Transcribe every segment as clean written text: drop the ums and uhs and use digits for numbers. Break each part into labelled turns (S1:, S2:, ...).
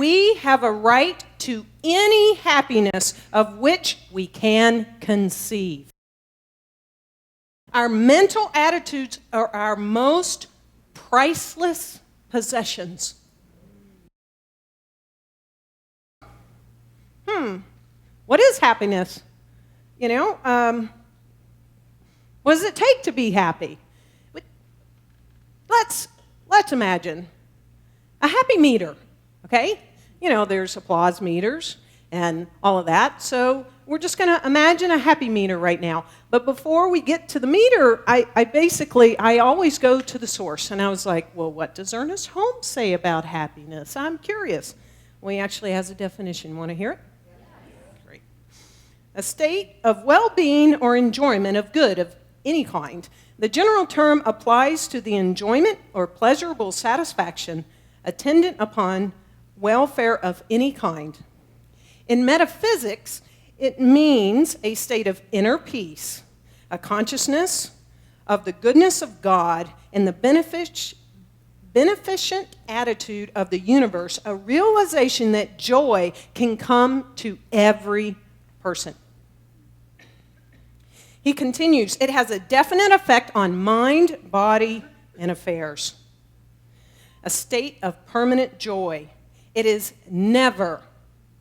S1: We have a right to any happiness of which we can conceive. Our mental attitudes are our most priceless possessions. What is happiness? What does it take to be happy? Let's imagine a happy meter, okay? There's applause meters and all of that. So we're just going to imagine a happy meter right now. But before we get to the meter, I always go to the source. And I was like, well, what does Ernest Holmes say about happiness? I'm curious. Well, he actually has a definition. Want to hear it? Great. A state of well-being or enjoyment of good of any kind. The general term applies to the enjoyment or pleasurable satisfaction attendant upon welfare of any kind. In metaphysics, it means a state of inner peace, a consciousness of the goodness of God and the beneficent attitude of the universe, a realization that joy can come to every person. He continues, it has a definite effect on mind, body, and affairs. A state of permanent joy. It is never,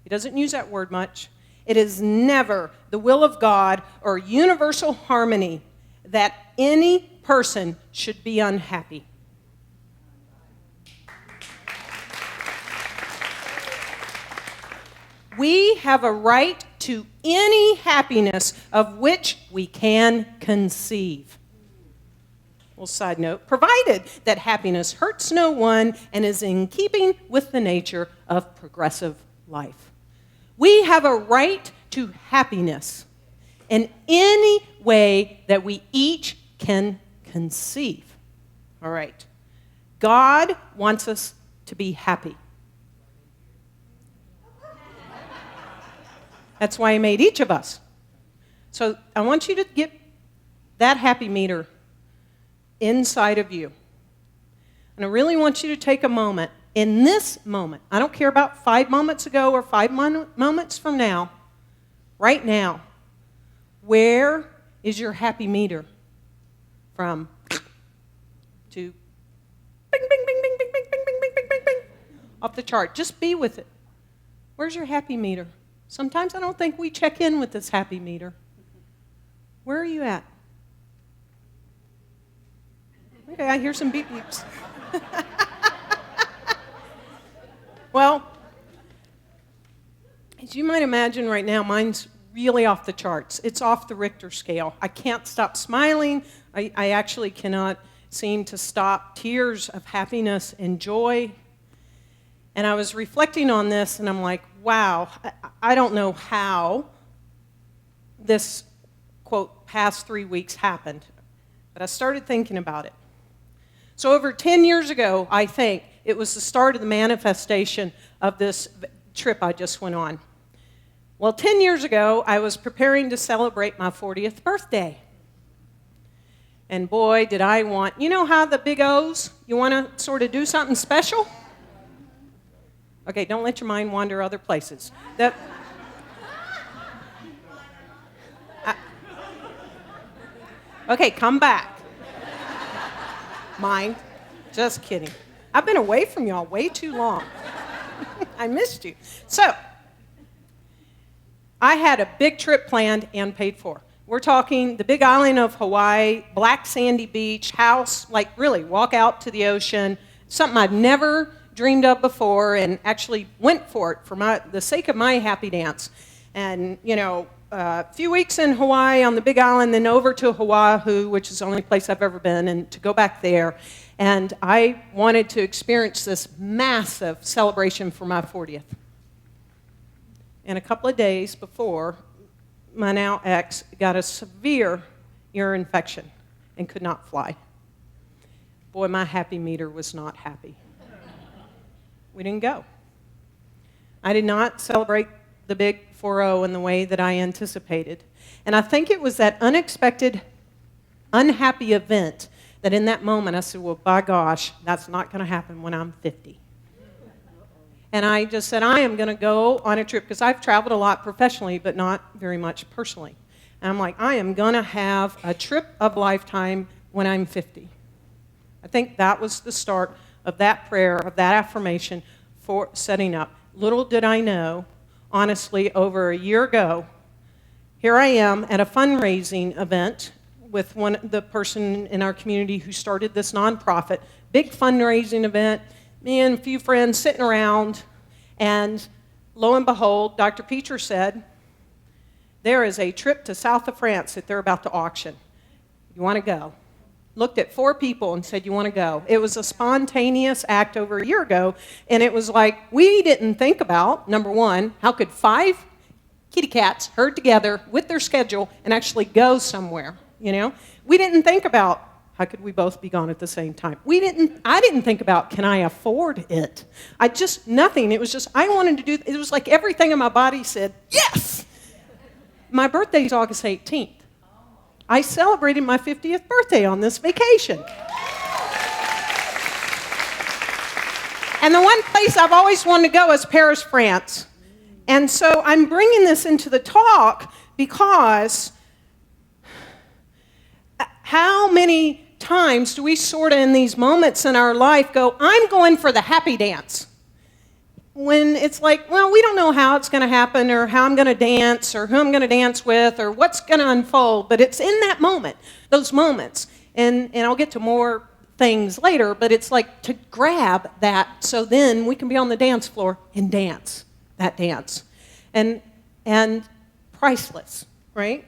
S1: he doesn't use that word much, it is never the will of God or universal harmony that any person should be unhappy. We have a right to any happiness of which we can conceive. Well, side note, provided that happiness hurts no one and is in keeping with the nature of progressive life. We have a right to happiness in any way that we each can conceive. All right. God wants us to be happy. That's why he made each of us. So I want you to get that happy meter inside of you. And I really want you to take a moment, in this moment, I don't care about 5 moments ago or 5 moments from now, right now, where is your happy meter from? To bing, bing, bing, bing, bing, bing, bing, bing, bing, bing, bing, bing, off the chart. Just be with it. Where's your happy meter? Sometimes I don't think we check in with this happy meter. Where are you at? Okay, I hear some beep beeps. Well, as you might imagine right now, mine's really off the charts. It's off the Richter scale. I can't stop smiling. I actually cannot seem to stop tears of happiness and joy. And I was reflecting on this, and I'm like, wow, I don't know how this, quote, past 3 weeks happened. But I started thinking about it. So over 10 years ago, I think, it was the start of the manifestation of this trip I just went on. Well, 10 years ago, I was preparing to celebrate my 40th birthday. And boy, did I want, you know how the big O's, you want to sort of do something special? Okay, don't let your mind wander other places. Okay, come back. Mind. Just kidding. I've been away from y'all way too long. I missed you. So, I had a big trip planned and paid for. We're talking the big island of Hawaii, black sandy beach, house, like really walk out to the ocean, something I've never dreamed of before, and actually went for it for the sake of my happy dance. And, a few weeks in Hawaii on the big island, then over to Oahu, which is the only place I've ever been, and to go back there. And I wanted to experience this massive celebration for my 40th. And a couple of days before, my now ex got a severe ear infection and could not fly. Boy, my happy meter was not happy. We didn't go. I did not celebrate the big 4-0 in the way that I anticipated. And I think it was that unexpected, unhappy event that in that moment I said, well, by gosh, that's not going to happen when I'm 50. And I just said, I am going to go on a trip, because I've traveled a lot professionally, but not very much personally. And I'm like, I am going to have a trip of a lifetime when I'm 50. I think that was the start of that prayer, of that affirmation for setting up. Little did I know, honestly, over a year ago, here I am at a fundraising event with the person in our community who started this nonprofit. Big fundraising event, me and a few friends sitting around, and lo and behold, Dr. Peacher said, there is a trip to south of France that they're about to auction. You want to go? Looked at 4 people and said, you want to go? It was a spontaneous act over a year ago, and it was like, we didn't think about, number one, how could 5 kitty cats herd together with their schedule and actually go somewhere, you know? We didn't think about, how could we both be gone at the same time? I didn't think about, can I afford it? Nothing. It was just, I wanted to do, it was like everything in my body said, yes! My birthday is August 18th. I celebrated my 50th birthday on this vacation. And the one place I've always wanted to go is Paris, France. And so I'm bringing this into the talk because how many times do we sort of in these moments in our life go, I'm going for the happy dance? When it's like, well, we don't know how it's going to happen or how I'm going to dance or who I'm going to dance with or what's going to unfold, but it's in that moment, those moments. And I'll get to more things later, but it's like to grab that so then we can be on the dance floor and dance that dance. And priceless, right?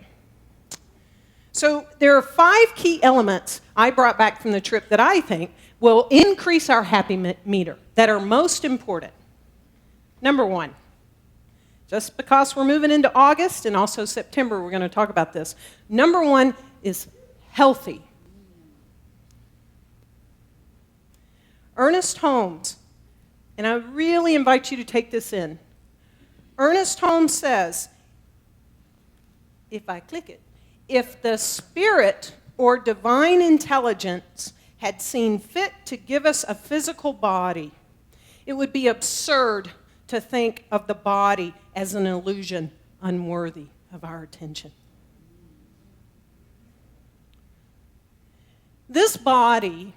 S1: So there are 5 key elements I brought back from the trip that I think will increase our happy meter, that are most important. Number 1, just because we're moving into August and also September, we're going to talk about this. Number 1 is healthy. Ernest Holmes, and I really invite you to take this in. Ernest Holmes says, if I click it, if the spirit or divine intelligence had seen fit to give us a physical body, it would be absurd to think of the body as an illusion unworthy of our attention. This body,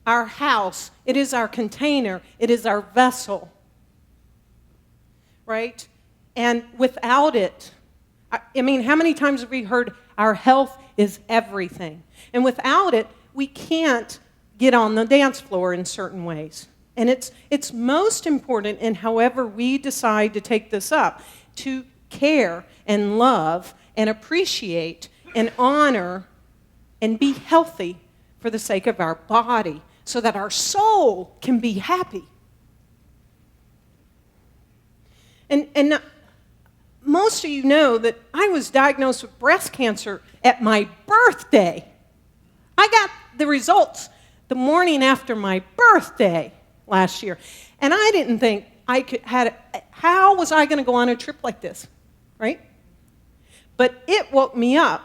S1: our house, it is our container, it is our vessel, right? And without it, I mean, how many times have we heard our health is everything? And without it, we can't get on the dance floor in certain ways. And it's most important in however we decide to take this up, to care and love and appreciate and honor and be healthy for the sake of our body so that our soul can be happy. And most of you know that I was diagnosed with breast cancer at my birthday. I got the results the morning after my birthday last year. And I didn't think how was I going to go on a trip like this, right? But it woke me up.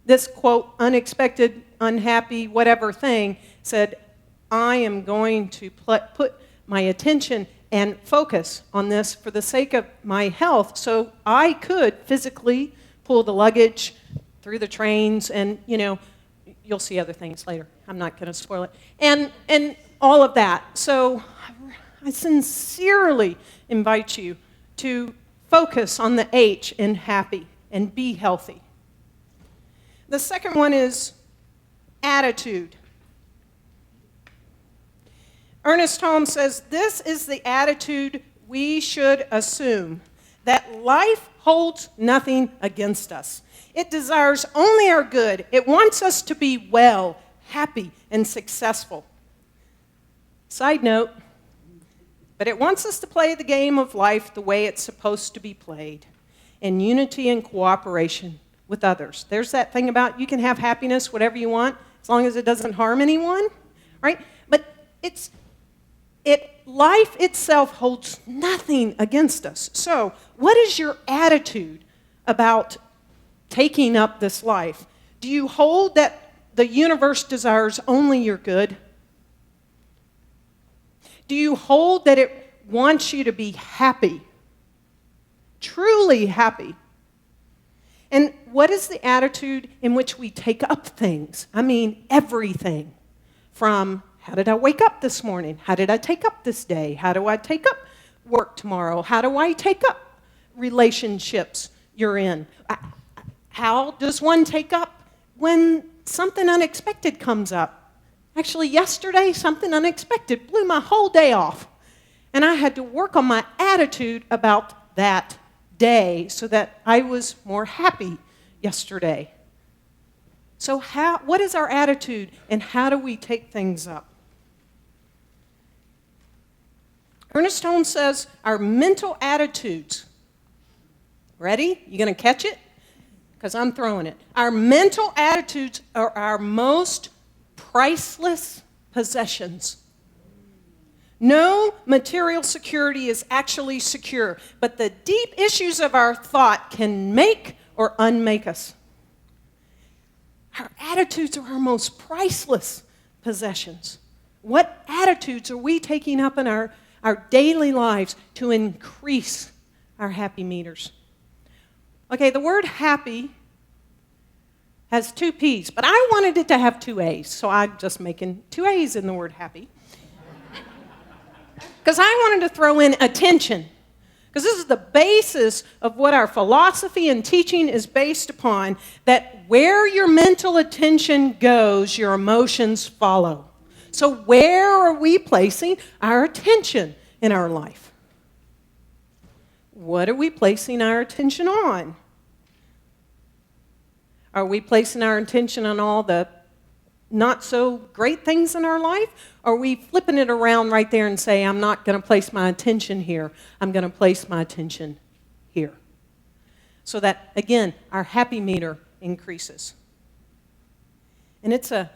S1: This, quote, unexpected, unhappy, whatever thing said, I am going to put my attention and focus on this for the sake of my health so I could physically pull the luggage through the trains and, you know, you'll see other things later. I'm not going to spoil it. And all of that. So I sincerely invite you to focus on the H in happy and be healthy. The second one is attitude. Ernest Holmes says, this is the attitude we should assume, that life holds nothing against us. It desires only our good. It wants us to be well, happy, and successful. Side note, but it wants us to play the game of life the way it's supposed to be played, in unity and cooperation with others. There's that thing about you can have happiness, whatever you want, as long as it doesn't harm anyone, right? But life itself holds nothing against us. So, what is your attitude about taking up this life? Do you hold that the universe desires only your good? Do you hold that it wants you to be happy, truly happy. And what is the attitude in which we take up things? I mean, everything. From, how did I wake up this morning? How did I take up this day? How do I take up work tomorrow? How do I take up relationships you're in? How does one take up when something unexpected comes up? Actually, yesterday, something unexpected blew my whole day off. And I had to work on my attitude about that day so that I was more happy yesterday. So what is our attitude, and how do we take things up? Ernest Holmes says our mental attitudes, ready? You going to catch it? Because I'm throwing it. Our mental attitudes are our most priceless possessions. No material security is actually secure, but the deep issues of our thought can make or unmake us. Our attitudes are our most priceless possessions. What attitudes are we taking up in our daily lives to increase our happy meters? Okay, the word happy has 2 P's, but I wanted it to have 2 A's, so I'm just making 2 A's in the word happy. Because I wanted to throw in attention, because this is the basis of what our philosophy and teaching is based upon, that where your mental attention goes, your emotions follow. So where are we placing our attention in our life? What are we placing our attention on? Are we placing our attention on all the not so great things in our life? Or are we flipping it around right there and say, I'm not going to place my attention here. I'm going to place my attention here. So that, again, our happy meter increases. And it's a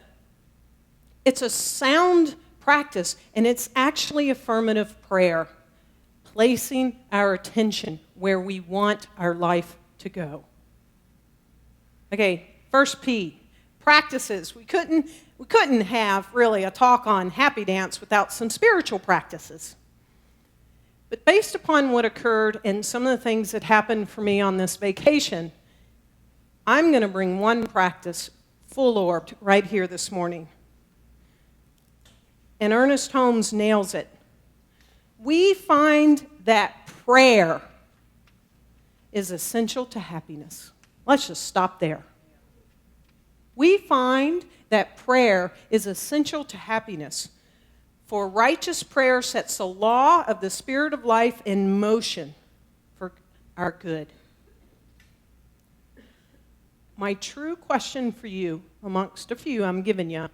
S1: sound practice, and it's actually affirmative prayer, placing our attention where we want our life to go. Okay, first P, practices. We couldn't have really a talk on happy dance without some spiritual practices. But based upon what occurred and some of the things that happened for me on this vacation, I'm going to bring one practice full-orbed right here this morning. And Ernest Holmes nails it. We find that prayer is essential to happiness. Let's just stop there. We find that prayer is essential to happiness. For righteous prayer sets the law of the Spirit of life in motion for our good. My true question for you, amongst a few I'm giving you,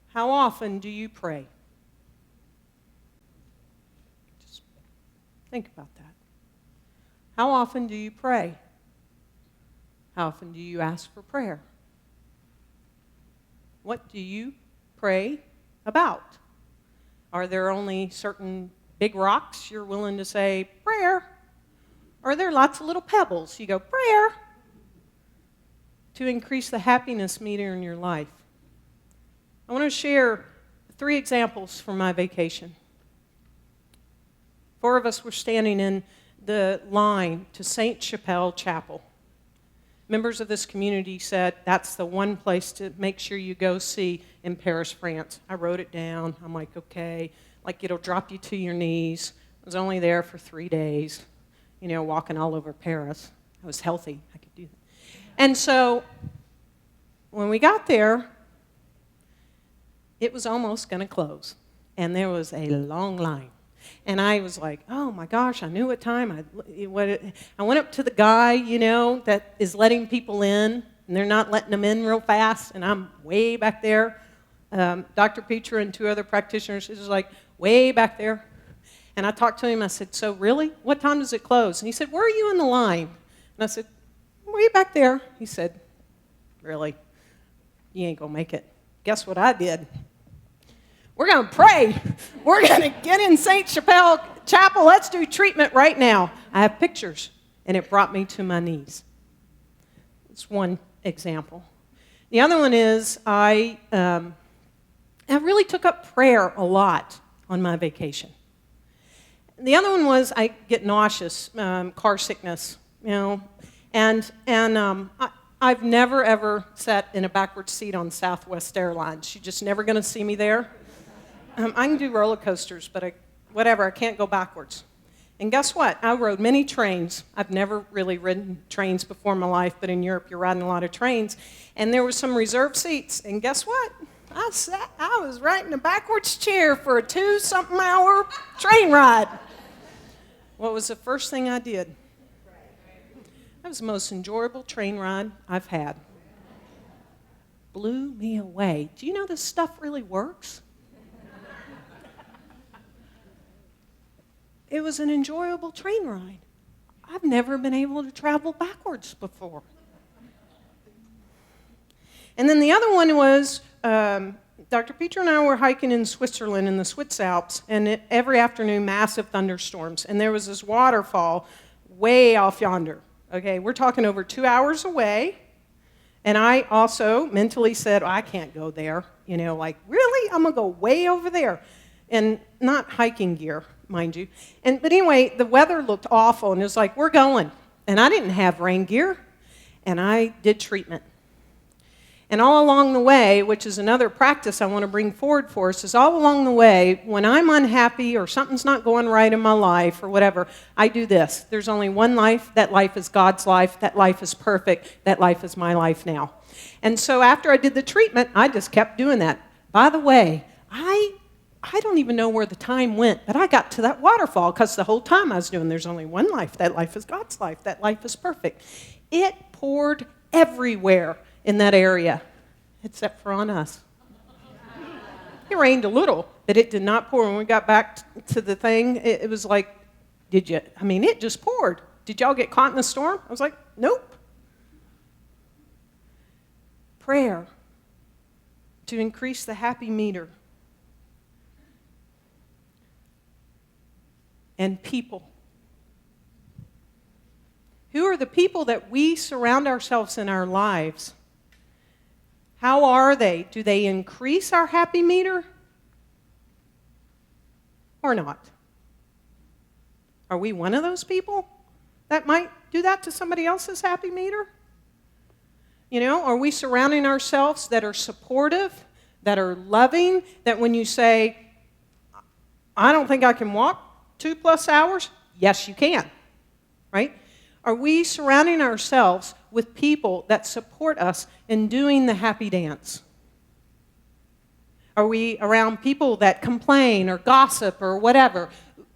S1: how often do you pray? Just think about that. How often do you pray? How often do you ask for prayer? What do you pray about? Are there only certain big rocks you're willing to say, prayer? Or are there lots of little pebbles? You go, prayer, to increase the happiness meter in your life. I want to share 3 examples from my vacation. 4 of us were standing in the line to Saint-Chapelle Chapel. Members of this community said that's the one place to make sure you go see in Paris, France. I wrote it down. I'm like, okay. Like, it'll drop you to your knees. I was only there for 3 days, walking all over Paris. I was healthy. I could do that. And so when we got there, it was almost going to close. And there was a long line. And I was like, oh my gosh, I knew what time. I went up to the guy, that is letting people in, and they're not letting them in real fast, and I'm way back there. Dr. Petra and 2 other practitioners, he was like, way back there. And I talked to him, I said, so really? What time does it close? And he said, where are you in the line? And I said, way back there. He said, really? You ain't gonna make it. Guess what I did? We're going to pray. We're going to get in Saint-Chapelle Chapel. Let's do treatment right now. I have pictures, and it brought me to my knees. That's one example. The other one is I really took up prayer a lot on my vacation. The other one was I get nauseous, car sickness, I've never, ever sat in a backwards seat on Southwest Airlines. You're just never going to see me there. I can do roller coasters, but I can't go backwards. And guess what? I rode many trains. I've never really ridden trains before in my life, but in Europe, you're riding a lot of trains. And there were some reserved seats. And guess what? I was right in a backwards chair for a 2-something-hour train ride. What was the first thing I did? That was the most enjoyable train ride I've had. Blew me away. Do you know this stuff really works? It was an enjoyable train ride. I've never been able to travel backwards before. And then the other one was, Dr. Peter and I were hiking in Switzerland in the Swiss Alps, and every afternoon, massive thunderstorms. And there was this waterfall way off yonder. Okay, we're talking over 2 hours away. And I also mentally said, I can't go there. Really? I'm going to go way over there. And not hiking gear, mind you. But anyway, the weather looked awful, and it was like, we're going. And I didn't have rain gear, and I did treatment. And all along the way, which is another practice I want to bring forward for us, is all along the way, when I'm unhappy or something's not going right in my life or whatever, I do this. There's only one life. That life is God's life. That life is perfect. That life is my life now. And so after I did the treatment, I just kept doing that. By the way, I don't even know where the time went, but I got to that waterfall because the whole time I was doing, there's only one life. That life is God's life. That life is perfect. It poured everywhere in that area, except for on us. It rained a little, but it did not pour. When we got back to the thing, it was like, it just poured. Did y'all get caught in the storm? I was like, nope. Prayer to increase the happy meter. And people. Who are the people that we surround ourselves in our lives? How are they? Do they increase our happy meter or not? Are we one of those people that might do that to somebody else's happy meter? Are we surrounding ourselves that are supportive, that are loving, that when you say, I don't think I can walk 2+ hours, yes, you can, right? Are we surrounding ourselves with people that support us in doing the happy dance? Are we around people that complain or gossip or whatever?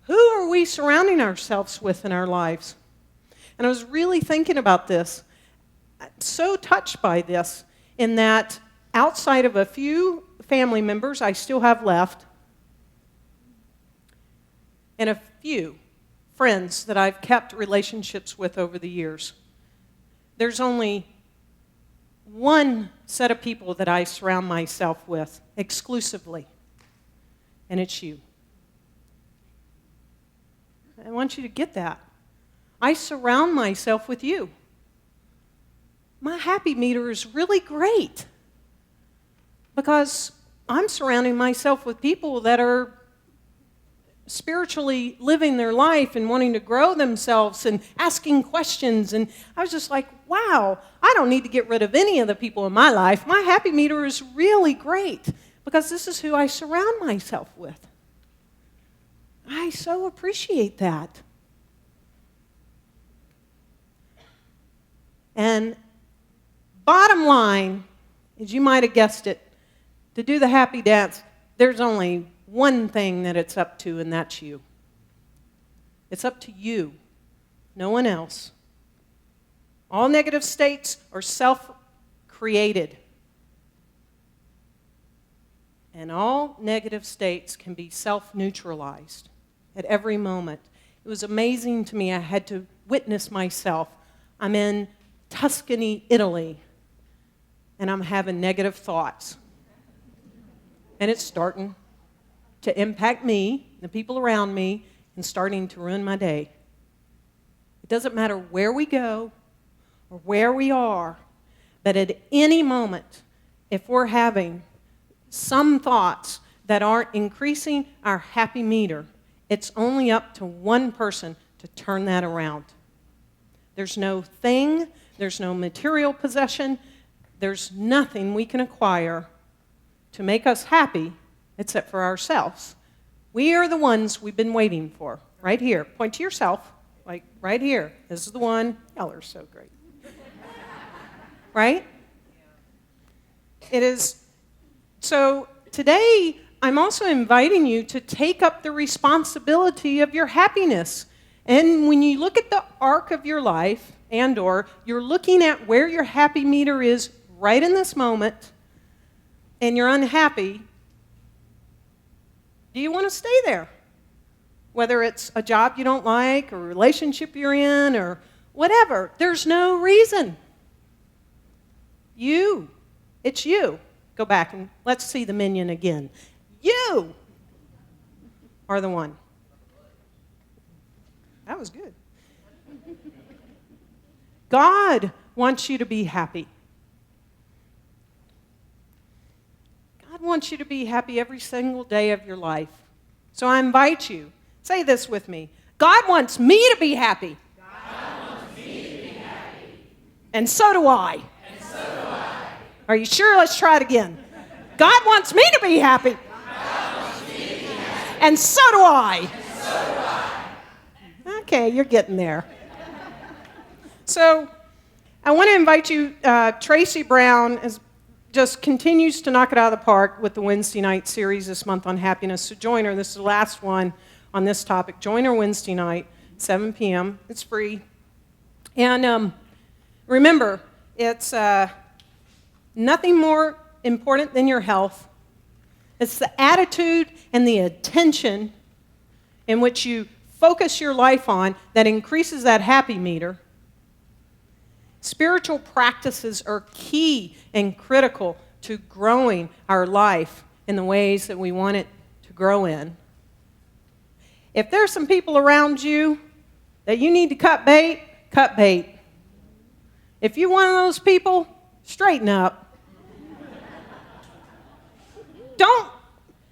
S1: Who are we surrounding ourselves with in our lives? And I was really thinking about this. I'm so touched by this, in that outside of a few family members I still have left, and a few friends that I've kept relationships with over the years, there's only one set of people that I surround myself with exclusively, and it's you. I want you to get that. I surround myself with you. My happy meter is really great because I'm surrounding myself with people that are spiritually living their life and wanting to grow themselves and asking questions. And I was just like, wow, I don't need to get rid of any of the people in my life. My happy meter is really great because this is who I surround myself with. I so appreciate that. And bottom line, as you might have guessed it, to do the happy dance, there's only one thing that it's up to, and that's you. It's up to you, no one else. All negative states are self-created. And all negative states can be self-neutralized at every moment. It was amazing to me. I had to witness myself. I'm in Tuscany, Italy, and I'm having negative thoughts. And it's starting to impact me, the people around me, and starting to ruin my day. It doesn't matter where we go or where we are, but at any moment, if we're having some thoughts that aren't increasing our happy meter. It's only up to one person to turn that around. There's no thing, there's no material possession, there's nothing we can acquire to make us happy except for ourselves. We are the ones we've been waiting for, right here. Point to yourself, like right here. This is the one. Y'all are so great. Right? It is. So today, I'm also inviting you to take up the responsibility of your happiness. And when you look at the arc of your life, or you're looking at where your happy meter is right in this moment, and you're unhappy, do you want to stay there? Whether it's a job you don't like, or a relationship you're in, or whatever, there's no reason. It's you. Go back and let's see the minion again. You are the one. That was good. God wants you to be happy. God wants you to be happy every single day of your life. So I invite you, say this with me. God wants me to be happy.
S2: God wants me to be happy.
S1: And so do I.
S2: And so do I.
S1: Are you sure? Let's try it again. God wants me to be happy.
S2: God wants me to be happy.
S1: And so do I.
S2: And so do I.
S1: Okay, you're getting there. So I want to invite you, Tracy Brown just continues to knock it out of the park with the Wednesday night series this month on happiness. So join her. This is the last one on this topic. Join her Wednesday night, 7 p.m. It's free. And remember, it's nothing more important than your health. It's the attitude and the attention in which you focus your life on that increases that happy meter. Spiritual practices are key and critical to growing our life in the ways that we want it to grow in. If there's some people around you that you need to cut bait, cut bait. If you're one of those people, straighten up. Don't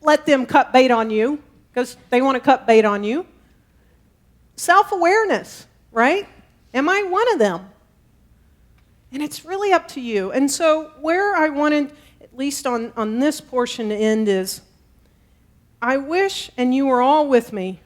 S1: let them cut bait on you because they want to cut bait on you. Self-awareness, right? Am I one of them? And it's really up to you. And so where I wanted, at least on this portion to end is, I wish, and you were all with me,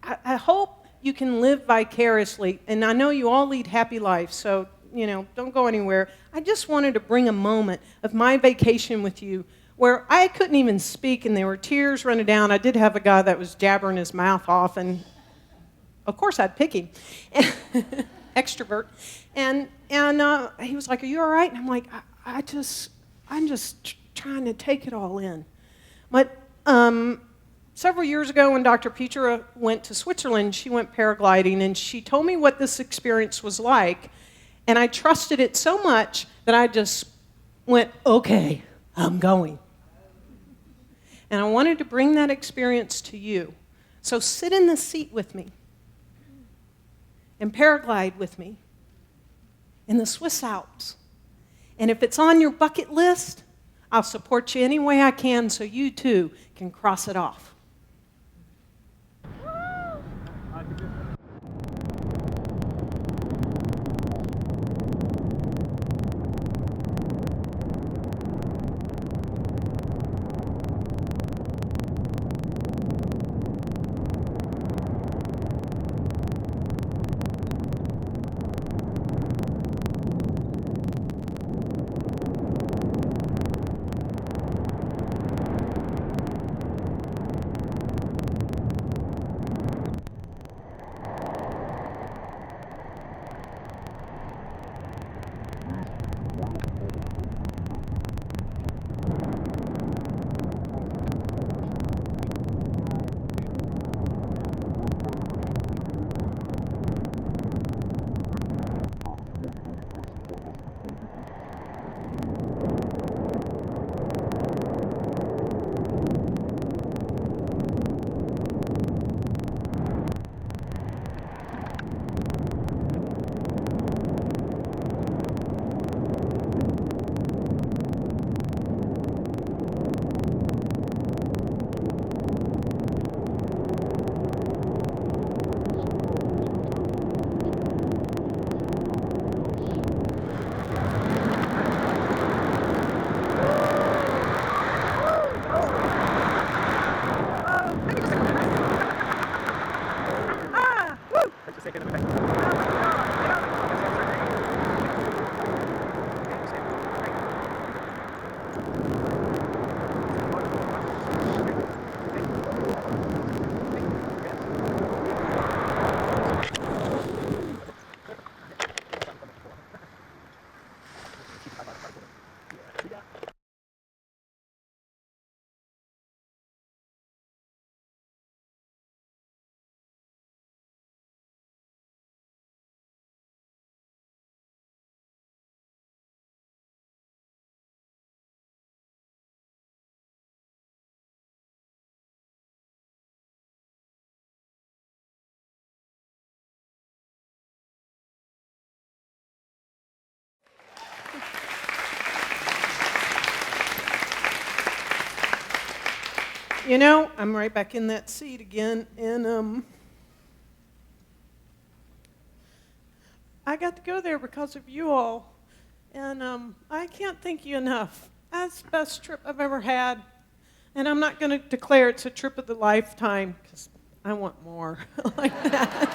S1: I hope you can live vicariously. And I know you all lead happy lives, so, don't go anywhere. I just wanted to bring a moment of my vacation with you where I couldn't even speak and there were tears running down. I did have a guy that was jabbering his mouth off, and of course I'd pick him. Extrovert. And he was like, "Are you all right?" And I'm like, I'm just trying to take it all in. But several years ago when Dr. Petra went to Switzerland, she went paragliding, and she told me what this experience was like. And I trusted it so much that I just went, okay, I'm going. And I wanted to bring that experience to you. So sit in the seat with me and paraglide with me in the Swiss Alps. And if it's on your bucket list, I'll support you any way I can so you too can cross it off. You know, I'm right back in that seat again, and I got to go there because of you all, and I can't thank you enough. That's the best trip I've ever had, and I'm not going to declare it's a trip of the lifetime, because I want more like that.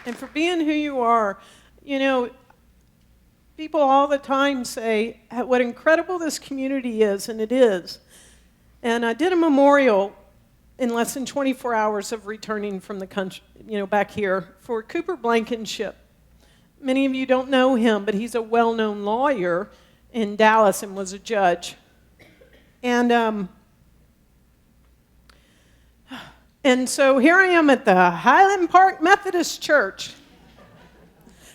S1: And for being who you are, you know, people all the time say what incredible this community is, and it is. And I did a memorial in less than 24 hours of returning from the country, you know, back here for Cooper Blankenship. Many of you don't know him, but he's a well-known lawyer in Dallas and was a judge. And so here I am at the Highland Park Methodist Church,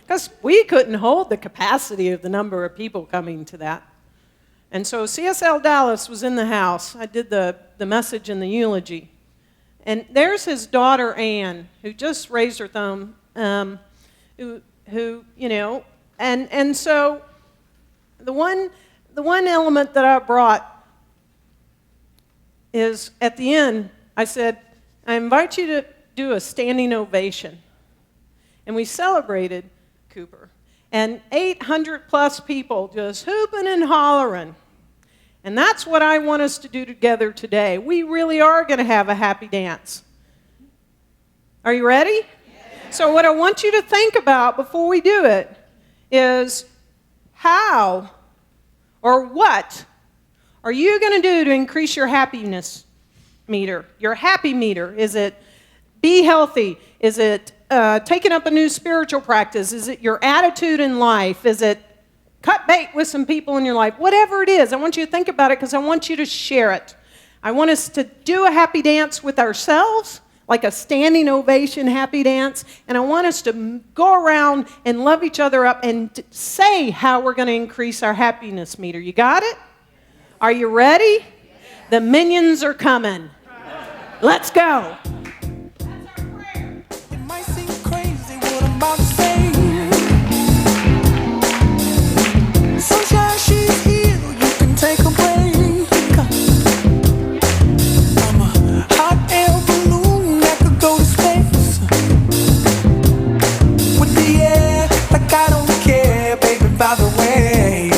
S1: because we couldn't hold the capacity of the number of people coming to that. And so CSLDallas was in the house. I did the message and the eulogy. And there's his daughter, Ann, who just raised her thumb, who you know, and so the one element that I brought is at the end, I said, I invite you to do a standing ovation. And we celebrated Cooper. And 800 plus people just hooping and hollering. And that's what I want us to do together today. We really are going to have a happy dance. Are you ready? Yeah. So what I want you to think about before we do it is how or what are you going to do to increase your happiness meter, your happy meter? Is it be healthy? Is it taking up a new spiritual practice? Is it your attitude in life? Is it cut bait with some people in your life? Whatever it is, I want you to think about it because I want you to share it. I want us to do a happy dance with ourselves, like a standing ovation happy dance, and I want us to go around and love each other up and say how we're going to increase our happiness meter. You got it? Are you ready? The minions are coming. Let's go.
S3: It might seem crazy what I'm about to say. Sunshine, she's here, you can take a break. I'm a hot air balloon that could go to space. With the air, like I don't care, baby, by the way.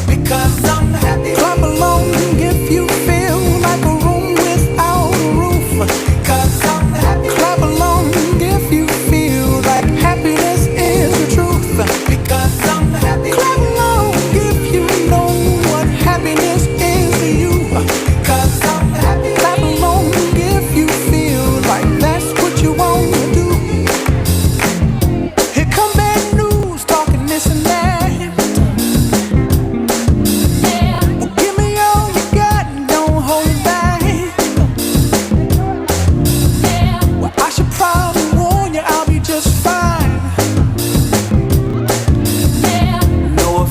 S3: Because I'm happy. Clap along if you feel like a room without a roof. Because I'm happy. Clap along if you feel like happiness is the truth. Because I'm happy. Clap along if you know what happiness is to you. Because I'm happy. Clap along if you feel like that's what you want to do. Here come bad news talking this and that.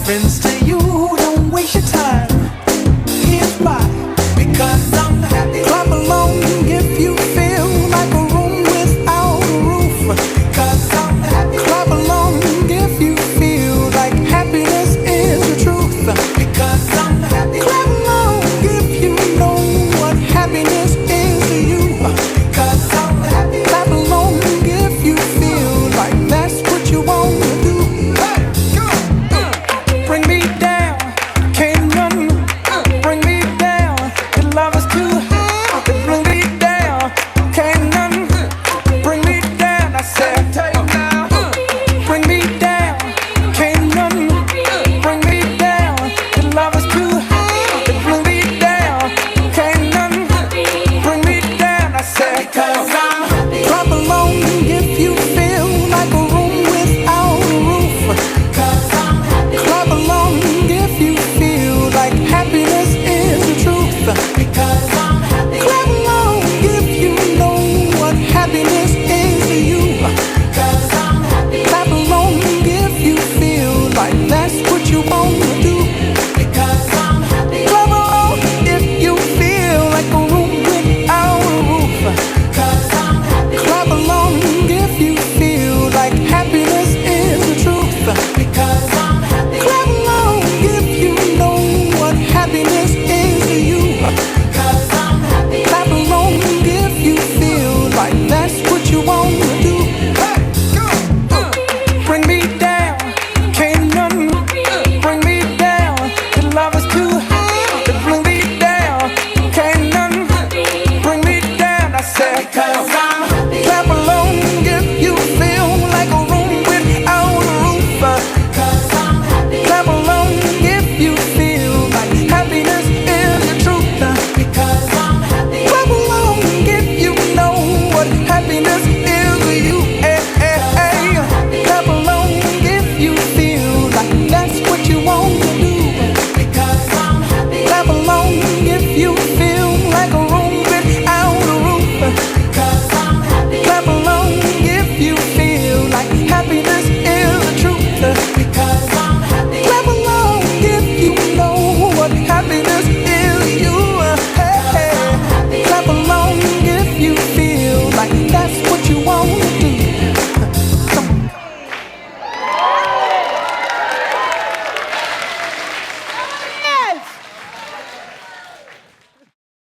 S3: Friends to you, don't waste your time. Here's why. Because I'm happy. Clap along if you feel like a room without a roof. Because I'm happy. Clap along if you feel like happiness is the truth. Because I'm happy. Clap along if you know what happiness is to you. Because I'm happy. Clap along if you feel like that's what you want to do. Bring me down, can't none bring me down. Your love is too high. Bring me down, can't none bring me down. I said, bring me down, can't none bring me down. Your love is too high. Bring me down, can't none bring me down. I said, because I'm happy. Clap along if you feel like a room without a roof. Because I'm happy. Clap along if you feel like happiness is the truth. Because I'm happy. Clap along if you know what happiness is to you. Because I'm happy. Clap along if you feel like that's what you want